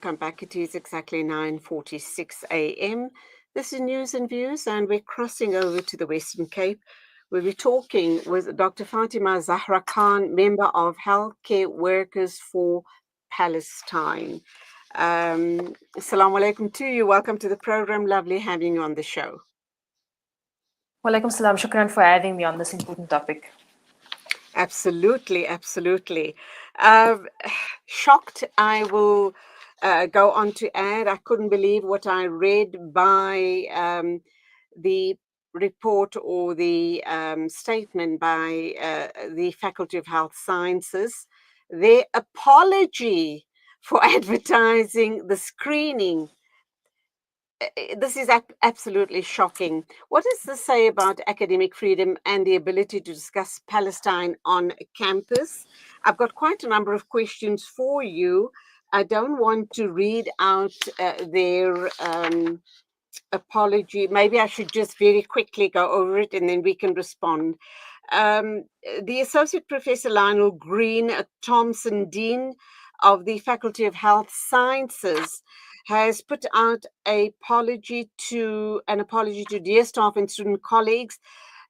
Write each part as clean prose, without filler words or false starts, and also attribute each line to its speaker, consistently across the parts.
Speaker 1: Welcome back. It is exactly 9:46 a.m. This is News and Views, and we're crossing over to the Western Cape. We'll be talking with Dr. Fatima-Zahra Khan, member of Healthcare Workers for Palestine. Assalamu alaikum to you. Welcome to the program. Lovely having you on the show.
Speaker 2: Walaikum salam. Shukran for having me on this important topic.
Speaker 1: Absolutely, absolutely. Shocked, I will go on to add. I couldn't believe what I read by the report or the statement by the Faculty of Health Sciences. Their apology for advertising the screening. This is absolutely shocking. What does this say about academic freedom and the ability to discuss Palestine on campus? I've got quite a number of questions for you. I don't want to read out their apology. Maybe I should just very quickly go over it and then we can respond. The Associate Professor Lionel Green Thompson, Dean of the Faculty of Health Sciences, has put out an apology to dear staff and student colleagues.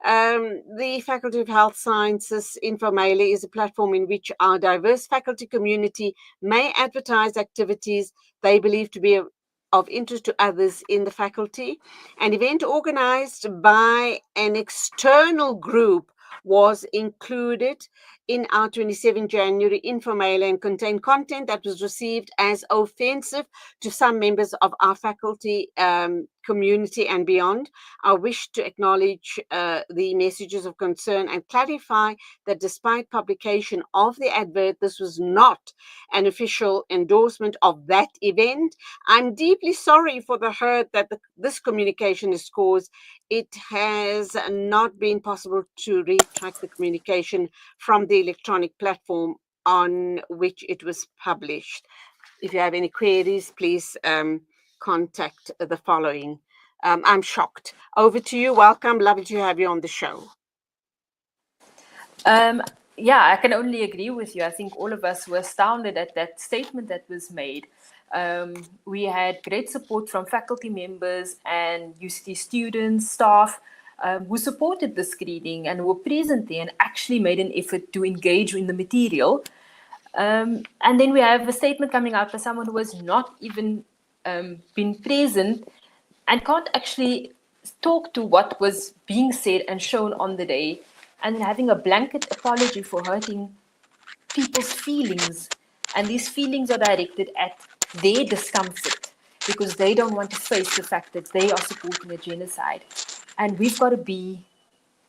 Speaker 1: The Faculty of Health Sciences Infomailer is a platform in which our diverse faculty community may advertise activities they believe to be of interest to others in the faculty. An event organized by an external group was included in our 27 January Infomailer and contained content that was received as offensive to some members of our faculty community and beyond. I wish to acknowledge the messages of concern and clarify that despite publication of the advert, this was not an official endorsement of that event. I'm deeply sorry for the hurt that this communication has caused. It has not been possible to retract the communication from the electronic platform on which it was published. If you have any queries, please contact the following. I'm shocked. Over to you. Welcome. Lovely to have you on the show.
Speaker 2: Yeah, I can only agree with you. I think all of us were astounded at that statement that was made. We had great support from faculty members and UCT students, staff, who supported the screening and were present there and actually made an effort to engage in the material. And then we have a statement coming out by someone who has not even been present and can't actually talk to what was being said and shown on the day, and then having a blanket apology for hurting people's feelings. And these feelings are directed at their discomfort because they don't want to face the fact that they are supporting a genocide. And we've got to be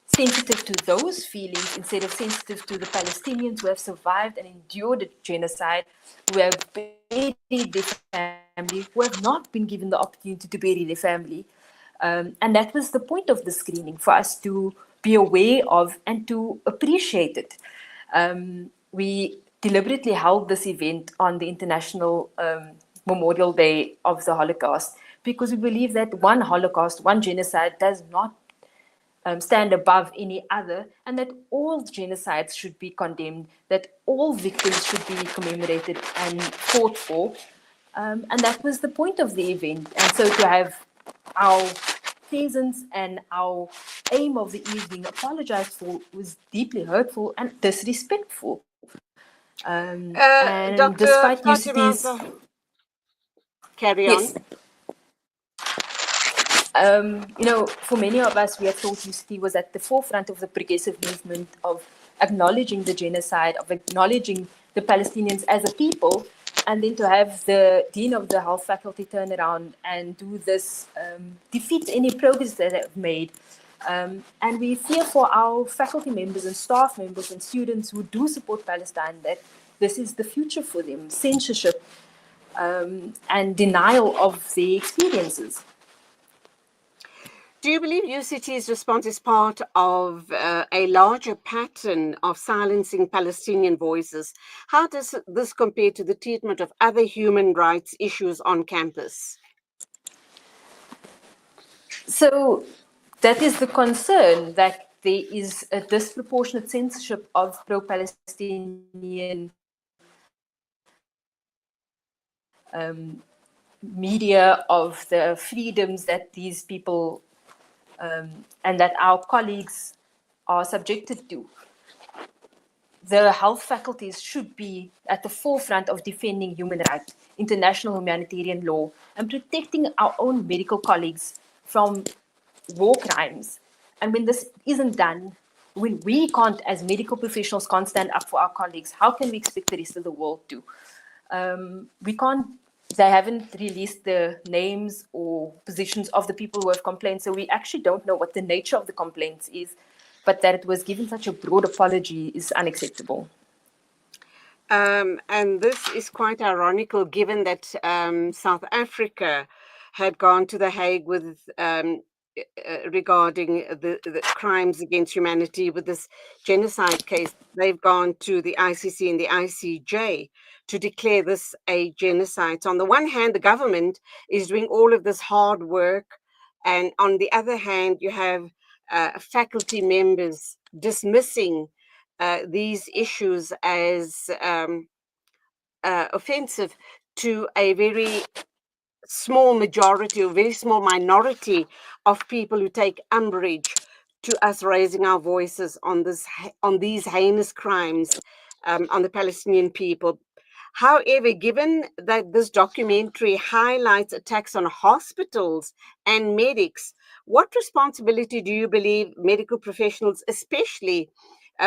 Speaker 2: sensitive to those feelings instead of sensitive to the Palestinians who have survived and endured a genocide, who have buried their family, who have not been given the opportunity to bury their family. And that was the point of the screening, for us to be aware of and to appreciate it. We deliberately held this event on the International Memorial Day of the Holocaust because we believe that one Holocaust, one genocide does not stand above any other, and that all genocides should be condemned, that all victims should be commemorated and fought for. And that was the point of the event. And so to have our presence and our aim of the evening apologized for was deeply hurtful and disrespectful. And
Speaker 1: Dr.
Speaker 2: despite
Speaker 1: Fatima,
Speaker 2: UCT's...
Speaker 1: carry on.
Speaker 2: Yes. For many of us, we have thought UCT was at the forefront of the progressive movement of acknowledging the genocide, of acknowledging the Palestinians as a people, and then to have the Dean of the Health Faculty turn around and do this defeats any progress that they've made. And we fear for our faculty members and staff members and students who do support Palestine that this is the future for them, censorship and denial of their experiences.
Speaker 1: Do you believe UCT's response is part of a larger pattern of silencing Palestinian voices? How does this compare to the treatment of other human rights issues on campus?
Speaker 2: So that is the concern, that there is a disproportionate censorship of pro-Palestinian media, of the freedoms that these people and that our colleagues are subjected to. The health faculties should be at the forefront of defending human rights, international humanitarian law, and protecting our own medical colleagues from war crimes. And when this isn't done, when we can't, as medical professionals, can't stand up for our colleagues, how can we expect the rest of the world to? We can't, they haven't released the names or positions of the people who have complained, so we actually don't know what the nature of the complaints is, but that it was given such a broad apology is unacceptable.
Speaker 1: And this is quite ironical given that South Africa had gone to The Hague with regarding the crimes against humanity with this genocide case. They've gone to the ICC and the ICJ to declare this a genocide. So on the one hand, the government is doing all of this hard work, and on the other hand, you have faculty members dismissing these issues as offensive to a very small majority or very small minority of people who take umbrage to us raising our voices on these heinous crimes on the Palestinian people. However, given that this documentary highlights attacks on hospitals and medics, what responsibility do you believe medical professionals, especially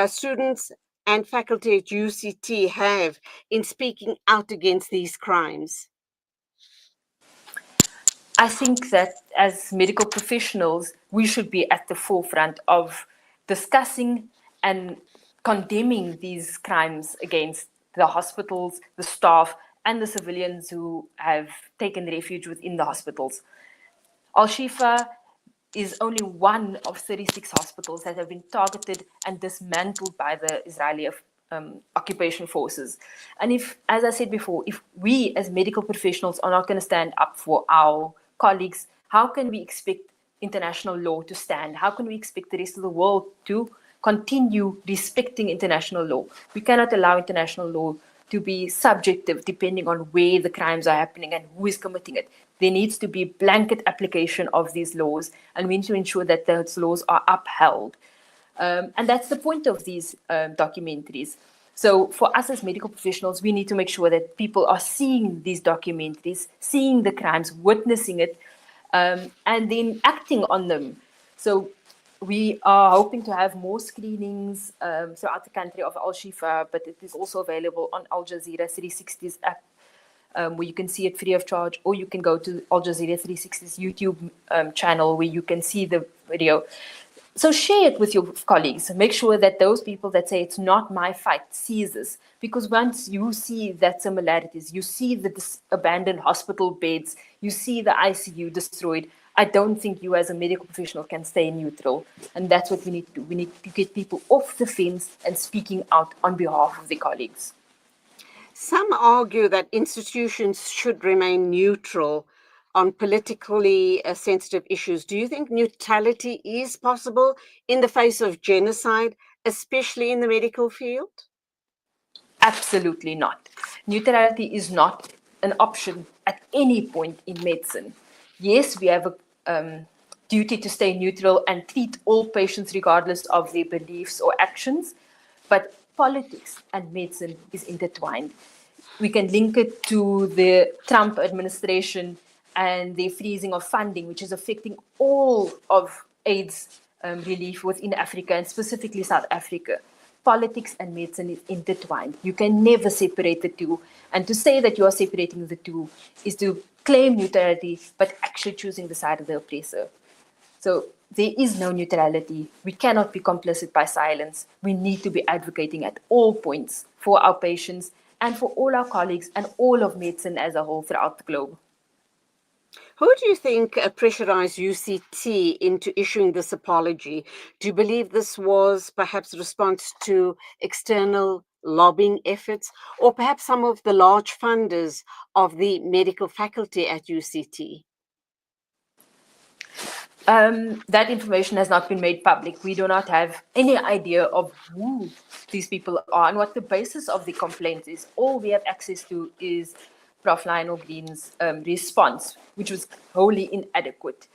Speaker 1: students and faculty at UCT, have in speaking out against these crimes?
Speaker 2: I think that as medical professionals, we should be at the forefront of discussing and condemning these crimes against the hospitals, the staff, and the civilians who have taken refuge within the hospitals. Al-Shifa is only one of 36 hospitals that have been targeted and dismantled by the Israeli occupation forces. And if, as I said before, if we as medical professionals are not going to stand up for our colleagues, how can we expect international law to stand? How can we expect the rest of the world to continue respecting international law? We cannot allow international law to be subjective depending on where the crimes are happening and who is committing it. There needs to be blanket application of these laws, and we need to ensure that those laws are upheld. And that's the point of these documentaries. So for us as medical professionals, we need to make sure that people are seeing these documentaries, seeing the crimes, witnessing it, and then acting on them. So we are hoping to have more screenings throughout the country of Al-Shifa, but it is also available on Al Jazeera 360's app, where you can see it free of charge, or you can go to Al Jazeera 360's YouTube channel where you can see the video. So share it with your colleagues. Make sure that those people that say it's not my fight see this, because once you see that similarities, you see the abandoned hospital beds, you see the ICU destroyed, I don't think you as a medical professional can stay neutral. And that's what we need to do. We need to get people off the fence and speaking out on behalf of their colleagues.
Speaker 1: Some argue that institutions should remain neutral on politically sensitive issues. Do you think neutrality is possible in the face of genocide, especially in the medical field?
Speaker 2: Absolutely not. Neutrality is not an option at any point in medicine. Yes, we have a duty to stay neutral and treat all patients regardless of their beliefs or actions, but politics and medicine is intertwined. We can link it to the Trump administration and the freezing of funding, which is affecting all of AIDS relief within Africa and specifically South Africa. Politics and medicine is intertwined. You can never separate the two. And to say that you are separating the two is to claim neutrality, but actually choosing the side of the oppressor. So there is no neutrality. We cannot be complicit by silence. We need to be advocating at all points for our patients and for all our colleagues and all of medicine as a whole throughout the globe.
Speaker 1: Who do you think pressurized UCT into issuing this apology? Do you believe this was perhaps a response to external lobbying efforts, or perhaps some of the large funders of the medical faculty at UCT?
Speaker 2: That information has not been made public. We do not have any idea of who these people are and what the basis of the complaint is. All we have access to is Prof. Lionel Green's response, which was wholly inadequate.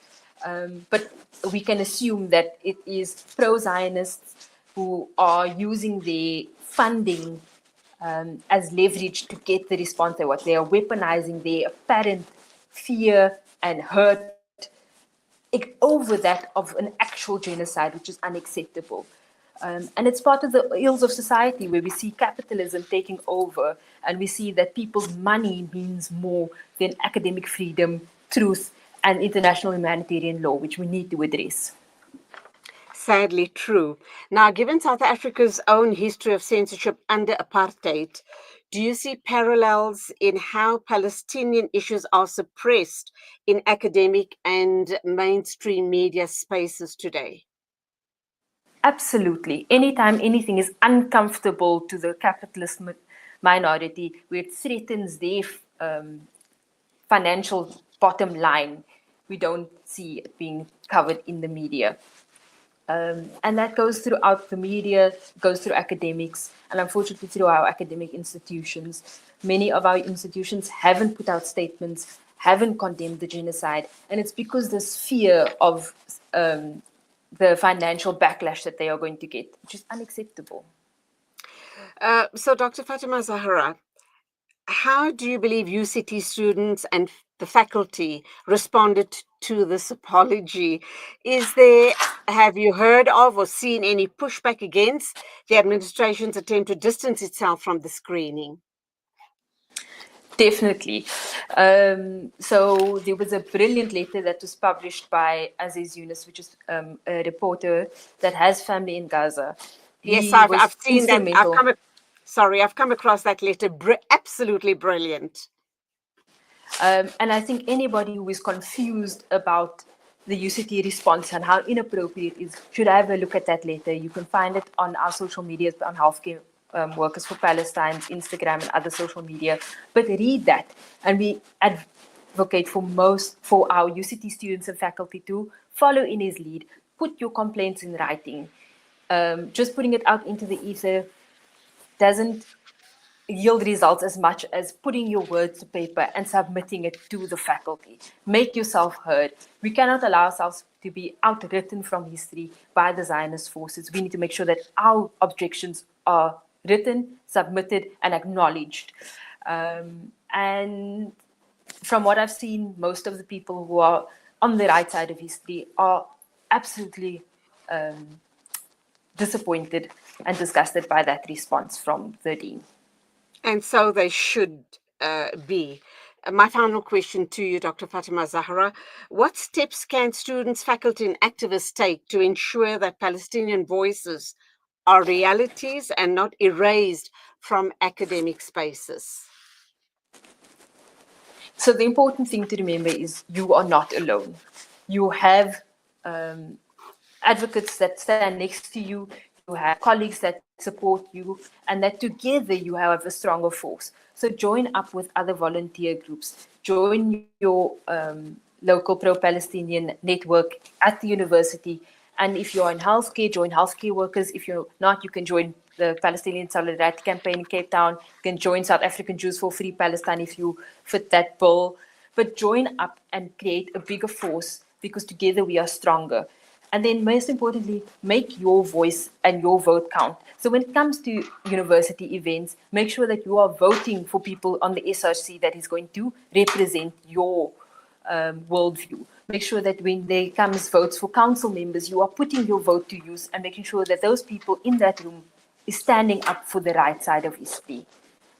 Speaker 2: But we can assume that it is pro-Zionists who are using the funding as leverage to get the response they want. They are weaponizing their apparent fear and hurt over that of an actual genocide, which is unacceptable. And it's part of the ills of society where we see capitalism taking over and we see that people's money means more than academic freedom, truth, and international humanitarian law, which we need to address.
Speaker 1: Sadly true. Now, given South Africa's own history of censorship under apartheid, do you see parallels in how Palestinian issues are suppressed in academic and mainstream media spaces today?
Speaker 2: Absolutely. Anytime anything is uncomfortable to the capitalist minority, where it threatens their financial bottom line, we don't see it being covered in the media. And that goes throughout the media, goes through academics, and unfortunately through our academic institutions. Many of our institutions haven't put out statements, haven't condemned the genocide, and it's because there's fear of the financial backlash that they are going to get, which is unacceptable.
Speaker 1: So, Dr. Fatima-Zahra, how do you believe UCT students and the faculty responded to this apology? Have you heard of or seen any pushback against the administration's attempt to distance itself from the screening?
Speaker 2: Definitely. So there was a brilliant letter that was published by Aziz Yunus, which is a reporter that has family in Gaza.
Speaker 1: Yes,
Speaker 2: He
Speaker 1: I've
Speaker 2: was
Speaker 1: seen that.
Speaker 2: instrumental.
Speaker 1: I've come across that letter. Absolutely brilliant.
Speaker 2: And I think anybody who is confused about the UCT response and how inappropriate it is should have a look at that letter. You can find it on our social media, on Healthcare Workers for Palestine's Instagram and other social media. But read that, and we advocate for our UCT students and faculty to follow in his lead. Put your complaints in writing. Just putting it out into the ether doesn't yield results as much as putting your words to paper and submitting it to the faculty. Make yourself heard. We cannot allow ourselves to be outwritten from history by the Zionist forces. We need to make sure that our objections are written, submitted, and acknowledged. And from what I've seen, most of the people who are on the right side of history are absolutely disappointed and disgusted by that response from the dean.
Speaker 1: And so they should be. My final question to you, Dr. Fatima-Zahra. What steps can students, faculty, and activists take to ensure that Palestinian voices are realities and not erased from academic spaces?
Speaker 2: So the important thing to remember is you are not alone. You have advocates that stand next to you. You have colleagues that support you, and that together you have a stronger force. So join up with other volunteer groups. Join your local pro-Palestinian network at the university. And if you're in healthcare, join healthcare workers. If you're not, you can join the Palestinian Solidarity Campaign in Cape Town. You can join South African Jews for Free Palestine if you fit that bill. But join up and create a bigger force, because together we are stronger. And then most importantly, make your voice and your vote count. So when it comes to university events, make sure that you are voting for people on the SRC that is going to represent your worldview. Make sure that when there comes votes for council members, you are putting your vote to use and making sure that those people in that room is standing up for the right side of history.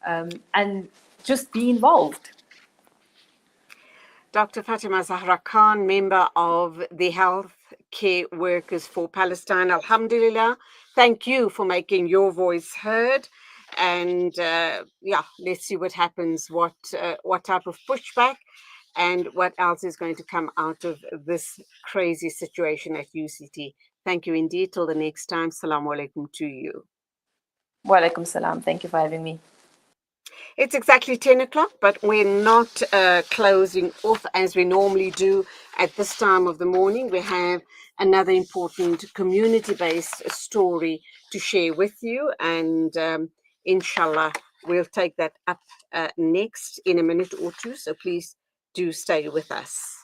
Speaker 2: And just be involved.
Speaker 1: Dr. Fatima-Zahra Khan, member of the Healthcare Workers for Palestine, Alhamdulillah, thank you for making your voice heard. And let's see what happens, what type of pushback and what else is going to come out of this crazy situation at UCT. Thank you indeed. Till the next time, Assalamu alaikum to you.
Speaker 2: Wa alaikum salam. Thank you for having me.
Speaker 1: It's exactly 10 o'clock, but we're not closing off as we normally do at this time of the morning. We have another important community-based story to share with you, and inshallah, We'll take that up next in a minute or two, so please do stay with us.